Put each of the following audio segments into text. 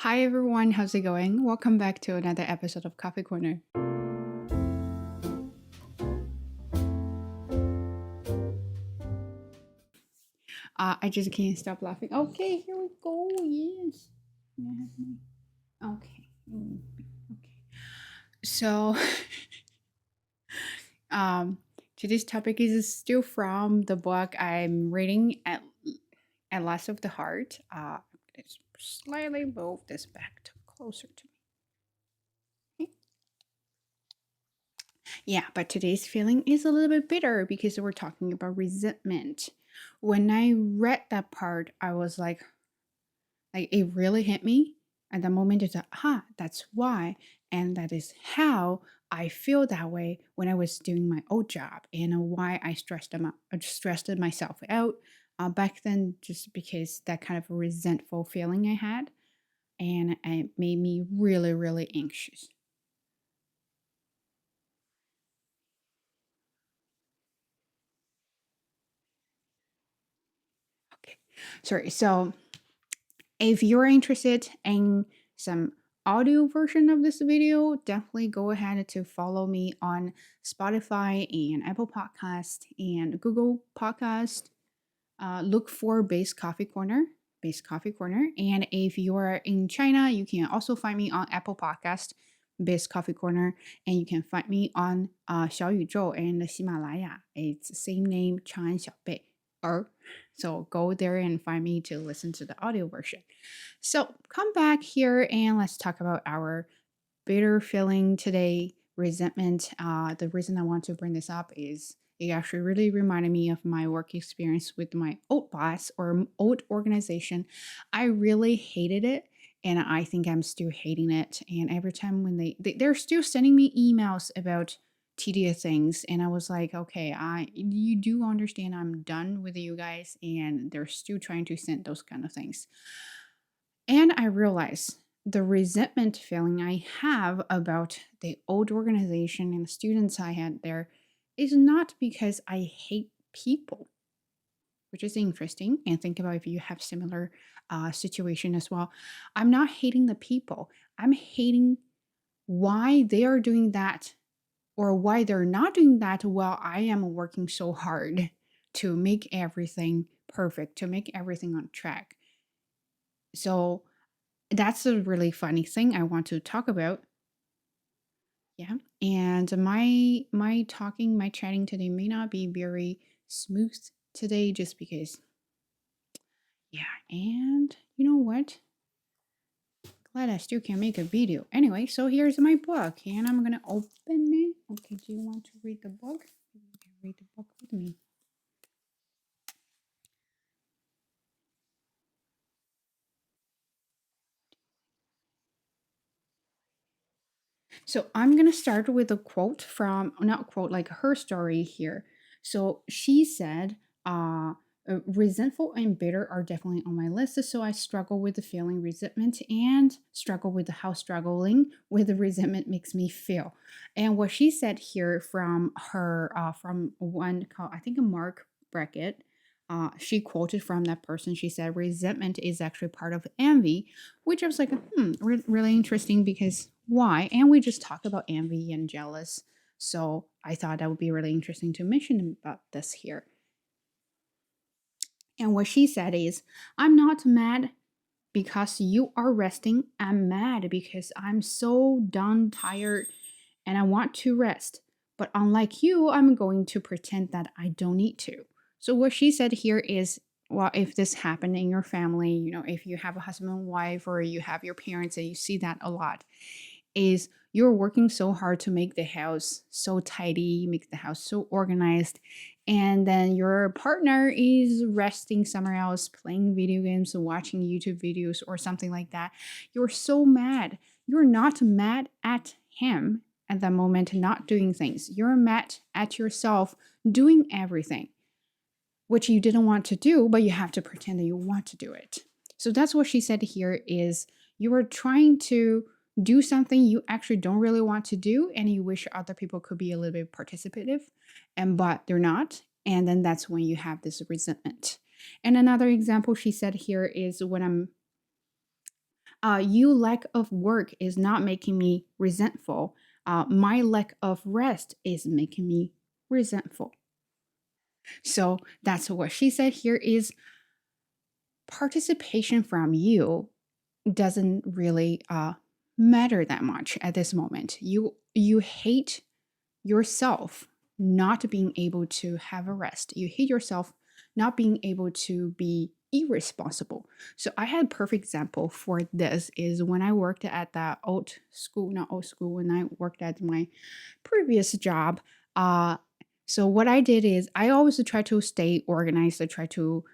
Hi everyone, how's it going? Welcome back to another episode of Coffee Corner. I just can't stop laughing. Okay, here we go. Yes. Okay. Okay. So, um, today's topic is still from the book I'm reading at Last of the Heart. Let's slightly move this back closer to me. Yeah, but today's feeling is a little bit bitter because we're talking about resentment. When I read that part, I was like it really hit me. At the moment, it's like, that's why, and that is how I feel that way when I was doing my old job, and why I stressed myself out back then, just because that kind of resentful feeling I had, and it made me really, really anxious. Okay, sorry. So if you're interested in some audio version of this video, definitely go ahead to follow me on Spotify and Apple Podcast and Google Podcast. Look for Base Coffee Corner. And if you're in China, you can also find me on Apple Podcast, Base Coffee Corner, and you can find me on 小宇宙 and 喜马拉雅. It's the same name, 长安小贝. So go there and find me to listen to the audio version. So come back here and let's talk about our bitter feeling today, resentment. The reason I want to bring this up is it actually really reminded me of my work experience with my old boss or old organization. I really hated it. And I think I'm still hating it. And every time when they're still sending me emails about tedious things, and I was like, okay, you do understand I'm done with you guys, and they're still trying to send those kind of things. And I realized the resentment feeling I have about the old organization and the students I had there is not because I hate people, which is interesting. And think about if you have similar situation as well. I'm not hating the people. I'm hating why they are doing that or why they're not doing that while I am working so hard to make everything perfect, to make everything on track. So that's a really funny thing I want to talk about. Yeah. And my chatting today may not be very smooth today just because yeah, and you know what? Glad I still can make a video. Anyway, so here's my book and I'm gonna open it. Okay, do you want to read the book? You can read the book with me. So I'm going to start with a quote from, not quote, like her story here. So she said, resentful and bitter are definitely on my list. So I struggle with the feeling resentment and struggle with how struggling with the resentment makes me feel. And what she said here from her, from one called, I think, a Mark Brackett, she quoted from that person. She said, resentment is actually part of envy, which I was like, really interesting because why? And we just talked about envy and jealous. So I thought that would be really interesting to mention about this here. And what she said is, I'm not mad because you are resting. I'm mad because I'm so done, tired, and I want to rest. But unlike you, I'm going to pretend that I don't need to. So what she said here is, well, if this happened in your family, if you have a husband and wife or you have your parents and you see that a lot, is you're working so hard to make the house so tidy, make the house so organized, and then your partner is resting somewhere else, playing video games, watching YouTube videos, or something like that. You're so mad. You're not mad at him at that moment, not doing things. You're mad at yourself doing everything, which you didn't want to do, but you have to pretend that you want to do it. So that's what she said here is you are trying to do something you actually don't really want to do and you wish other people could be a little bit participative but they're not, and then that's when you have this resentment. And another example she said here is when You lack of work is not making me resentful. My lack of rest is making me resentful. So that's what she said here is participation from you doesn't really matter that much at this moment. You hate yourself not being able to have a rest. You hate yourself not being able to be irresponsible. So I had a perfect example for this is when I worked at that old school, not old school, when I worked at my previous job. Uh, so what I did is I always try to stay organized. I try to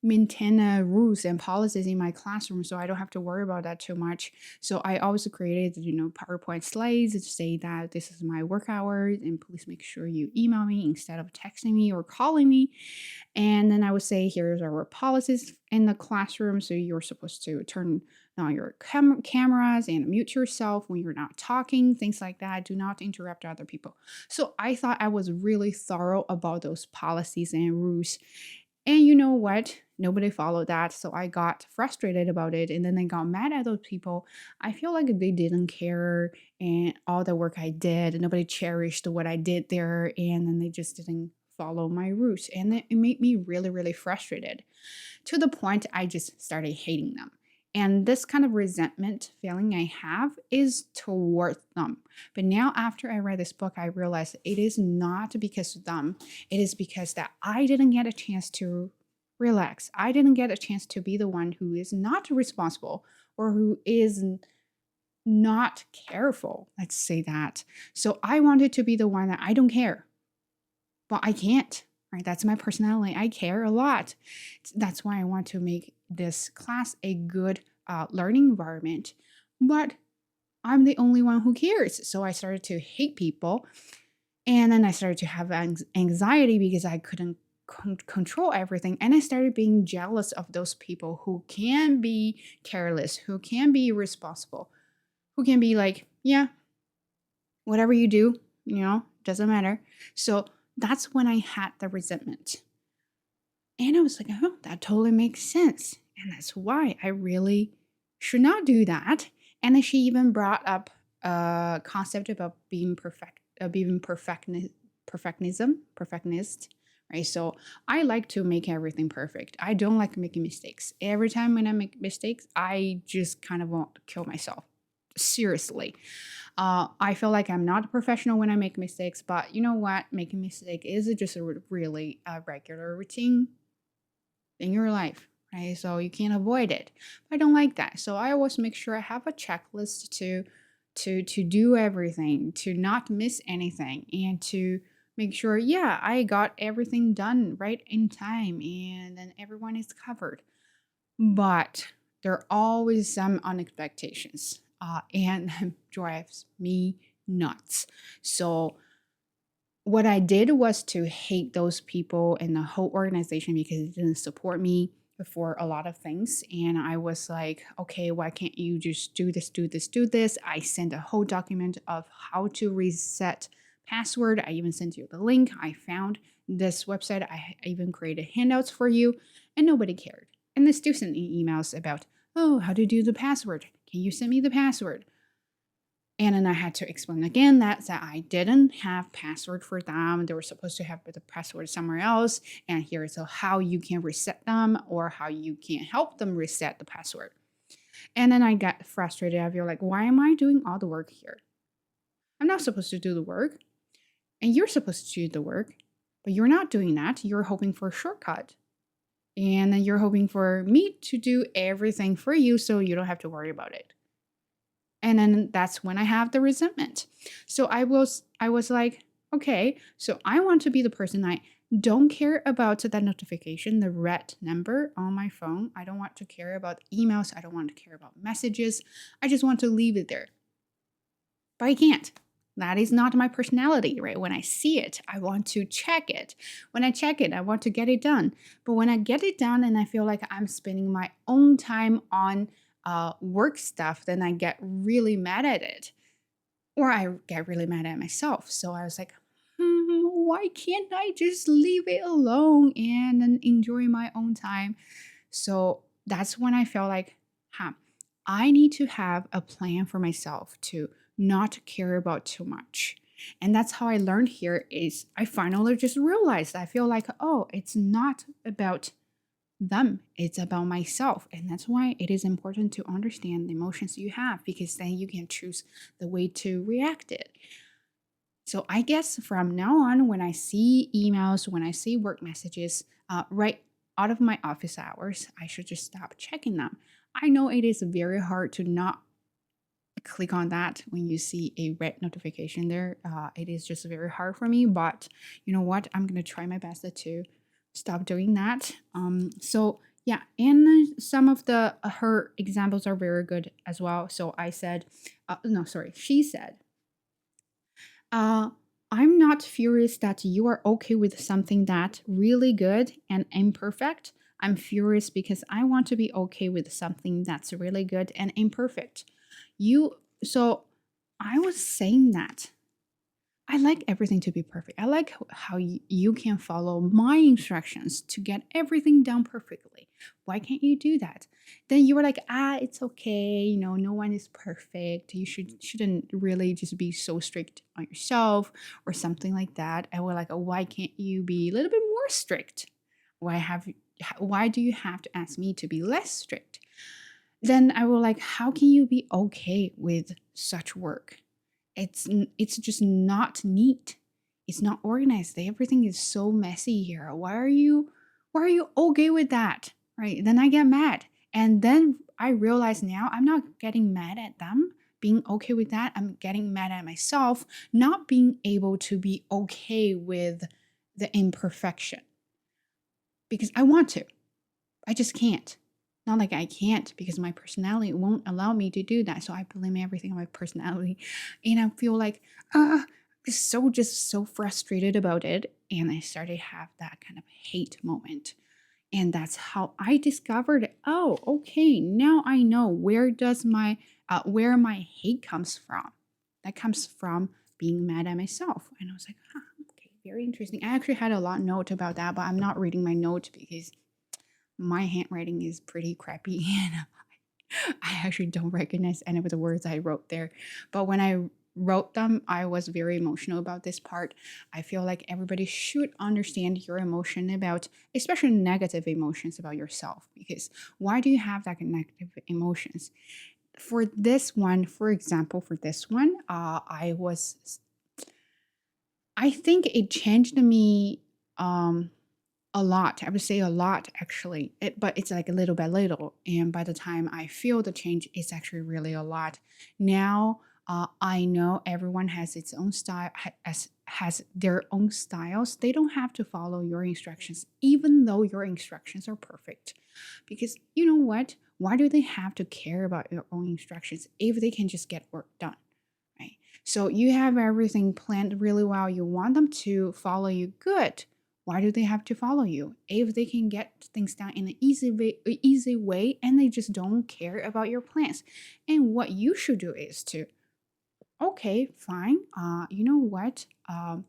maintain rules and policies in my classroom so I don't have to worry about that too much. So I also created, PowerPoint slides to say that this is my work hours and please make sure you email me instead of texting me or calling me. And then I would say, here's our policies in the classroom. So you're supposed to turn on your cameras and mute yourself when you're not talking, things like that. Do not interrupt other people. So I thought I was really thorough about those policies and rules. And you know what? Nobody followed that. So I got frustrated about it. And then I got mad at those people. I feel like they didn't care and all the work I did. Nobody cherished what I did there. And then they just didn't follow my rules. And it made me really, really frustrated to the point I just started hating them. And this kind of resentment feeling I have is towards them. But now, after I read this book, I realized it is not because of them. It is because that I didn't get a chance to relax. I didn't get a chance to be the one who is not responsible or who is not careful. Let's say that. So I wanted to be the one that I don't care, but I can't. Right? That's my personality. I care a lot. That's why I want to make this class a good learning environment. But I'm the only one who cares. So I started to hate people. And then I started to have anxiety because I couldn't control everything. And I started being jealous of those people who can be careless, who can be irresponsible, who can be like, yeah, whatever you do, doesn't matter. So that's when I had the resentment. And I was like, oh, that totally makes sense. And that's why I really should not do that. And then she even brought up a concept about being perfectionist, right? So I like to make everything perfect. I don't like making mistakes. Every time when I make mistakes, I just kind of want to kill myself. Seriously. I feel like I'm not a professional when I make mistakes, but you know what? Making mistake is just a really regular routine in your life, right? So you can't avoid it. But I don't like that. So I always make sure I have a checklist to do everything, to not miss anything, and to make sure, yeah, I got everything done right in time, and then everyone is covered. But there are always some unexpectations, and drives me nuts. So what I did was to hate those people and the whole organization because it didn't support me for a lot of things. And I was like, okay, why can't you just do this, do this, do this? I sent a whole document of how to reset password. I even sent you the link. I found this website. I even created handouts for you, and nobody cared. And they still sent me emails about, oh, how to do the password. Can you send me the password? And then I had to explain again that I didn't have password for them. They were supposed to have the password somewhere else. And here is how you can reset them or how you can help them reset the password. And then I got frustrated. I feel like, why am I doing all the work here? I'm not supposed to do the work. And you're supposed to do the work. But you're not doing that. You're hoping for a shortcut. And then you're hoping for me to do everything for you so you don't have to worry about it. And then that's when I have the resentment. So I was like, okay, so I want to be the person I don't care about that notification, the red number on my phone. I don't want to care about emails. I don't want to care about messages. I just want to leave it there. But I can't. That is not my personality, right? When I see it, I want to check it. When I check it, I want to get it done. But when I get it done and I feel like I'm spending my own time on work stuff, then I get really mad at it. Or I get really mad at myself. So I was like, why can't I just leave it alone and then enjoy my own time? So that's when I felt like, I need to have a plan for myself to not care about too much. And that's how I learned here is I finally just realized I feel like, oh, it's not about them, it's about myself. And that's why it is important to understand the emotions you have because then you can choose the way to react it. So I guess from now on, when I see emails, when I see work messages, right out of my office hours, I should just stop checking them. I know it is very hard to not click on that when you see a red notification there. It is just very hard for me, but you know what? I'm gonna try my best to stop doing that. So yeah, and some of the her examples are very good as well. So I said, no, sorry, she said, uh, I'm not furious that you are okay with something that really good and imperfect. I'm furious because I want to be okay with something that's really good and imperfect. You so I was saying that I like everything to be perfect. I like how you can follow my instructions to get everything done perfectly. Why can't you do that? Then you were like, it's okay. You know, no one is perfect. You shouldn't really just be so strict on yourself or something like that. And we're like, why can't you be a little bit more strict? Why do you have to ask me to be less strict? Then I will like, how can you be okay with such work? It's just not neat. It's not organized. Everything is so messy here. Why are you okay with that? Right? Then I get mad. And then I realize now I'm not getting mad at them being okay with that. I'm getting mad at myself not being able to be okay with the imperfection because I want to. I just can't. Not like I can't because my personality won't allow me to do that. So I blame everything on my personality. And I feel like, just so frustrated about it. And I started to have that kind of hate moment. And that's how I discovered, oh, okay, now I know where my hate comes from. That comes from being mad at myself. And I was like, okay, very interesting. I actually had a lot note about that, but I'm not reading my note because my handwriting is pretty crappy and I actually don't recognize any of the words I wrote there. But when I wrote them, I was very emotional about this part. I feel like everybody should understand your emotion about, especially negative emotions about yourself, because why do you have that negative emotions? For this one, for example, I think it changed me a lot. I would say a lot actually, but it's like a little by little. And by the time I feel the change, it's actually really a lot. Now I know everyone has its own style, has their own styles. They don't have to follow your instructions, even though your instructions are perfect. Because you know what? Why do they have to care about your own instructions if they can just get work done? Right? So you have everything planned really well. You want them to follow you good. Why do they have to follow you? If they can get things done in an easy way and they just don't care about your plans. And what you should do is to, okay, fine. You know what? I'm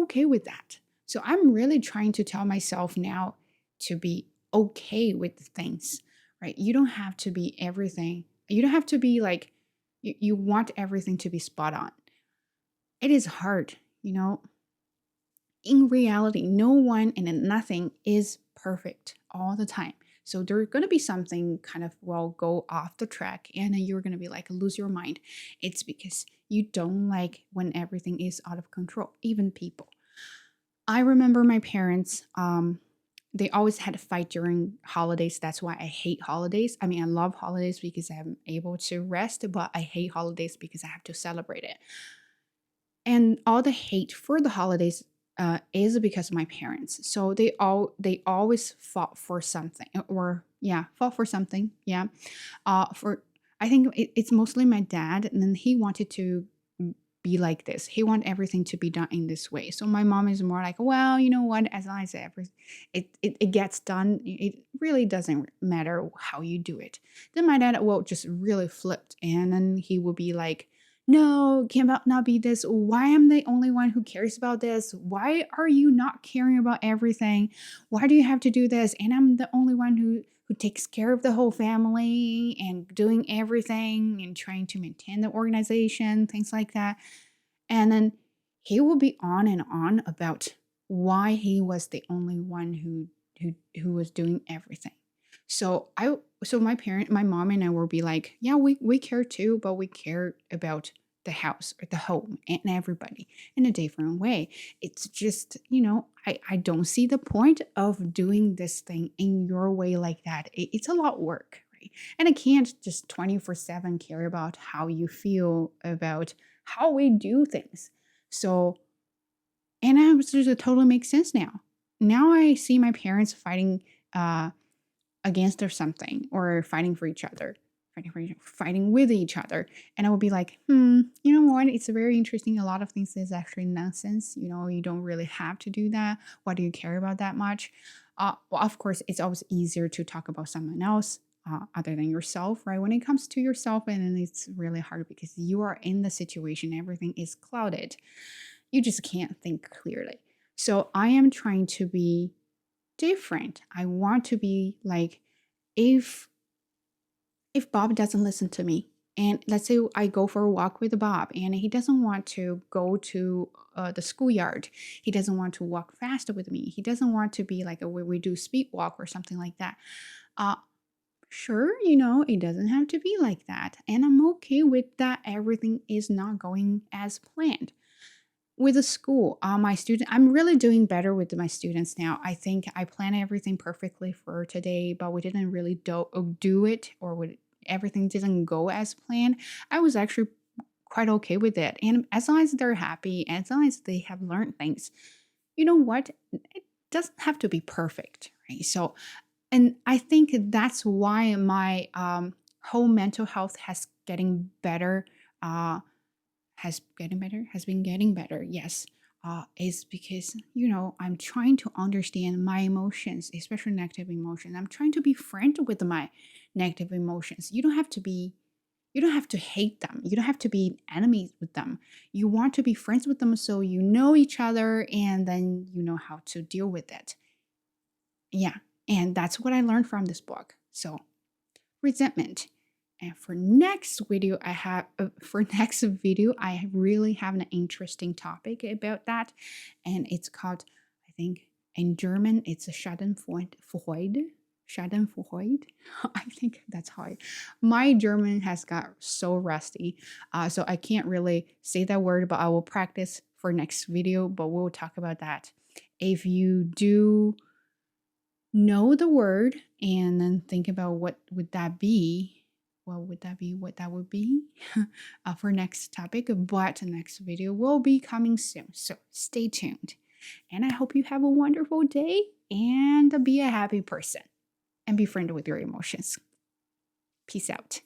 okay with that. So I'm really trying to tell myself now to be okay with things, right? You don't have to be everything. You don't have to be like, you want everything to be spot on. It is hard, you know. In reality, no one and nothing is perfect all the time. So there's going to be something kind of go off the track and then you're going to be like lose your mind. It's because you don't like when everything is out of control, even people. I remember my parents they always had a fight during holidays. That's why I hate holidays. I mean, I love holidays because I'm able to rest, but I hate holidays because I have to celebrate it. And all the hate for the holidays is because of my parents. So they always fought for something, or yeah, fought for something. Yeah, for I think it's mostly my dad, and then he wanted to be like this. He want everything to be done in this way. So my mom is more like, well, you know what? As long as it gets done, it really doesn't matter how you do it. Then my dad will just really flipped, and then he will be like, no, can not be this. Why am I the only one who cares about this? Why are you not caring about everything? Why do you have to do this? And I'm the only one who who takes care of the whole family and doing everything and trying to maintain the organization, things like that. And then he will be on and on about why he was the only one who was doing everything. So my mom and I will be like, yeah, we care too, but we care about the house or the home and everybody in a different way. It's just, I don't see the point of doing this thing in your way like that. It's a lot of work, right? And I can't just 24/7 care about how you feel about how we do things. So, and it totally makes sense now. Now I see my parents fighting uh, against or something, or fighting for each other, fighting with each other, and I would be like, you know what? It's very interesting. A lot of things is actually nonsense. You don't really have to do that. Why do you care about that much? Well, of course, it's always easier to talk about someone else. Other than yourself, right? When it comes to yourself, and then it's really hard because you are in the situation, everything is clouded. You just can't think clearly. So I am trying to be different. I want to be like, if Bob doesn't listen to me, and let's say I go for a walk with Bob and he doesn't want to go to the schoolyard, he doesn't want to walk faster with me, he doesn't want to be like we do speed walk or something like that. uh sure, it doesn't have to be like that, and I'm okay with that. Everything is not going as planned. With the school, my student, I'm really doing better with my students now. I think I planned everything perfectly for today, but we didn't really do it, or everything didn't go as planned. I was actually quite okay with it. And as long as they're happy, as long as they have learned things, you know what? It doesn't have to be perfect, right? So, and I think that's why my whole mental health has getting better. Uh, has been getting better, yes. Is because I'm trying to understand my emotions, especially negative emotions. I'm trying to be friend with my negative emotions. You don't have to hate them, you don't have to be enemies with them. You want to be friends with them, so you know each other, and then you know how to deal with it. Yeah, and that's what I learned from this book. So, resentment. And for next video, I really have an interesting topic about that, and it's called, I think in German, it's a Schadenfreude. Schadenfreude. I think that's how my German has got so rusty, so I can't really say that word, but I will practice for next video. But we'll talk about that. If you do know the word and then think about what would that be, what that would be for next topic, but the next video will be coming soon, so stay tuned. And I hope you have a wonderful day and be a happy person and be friendly with your emotions. Peace out.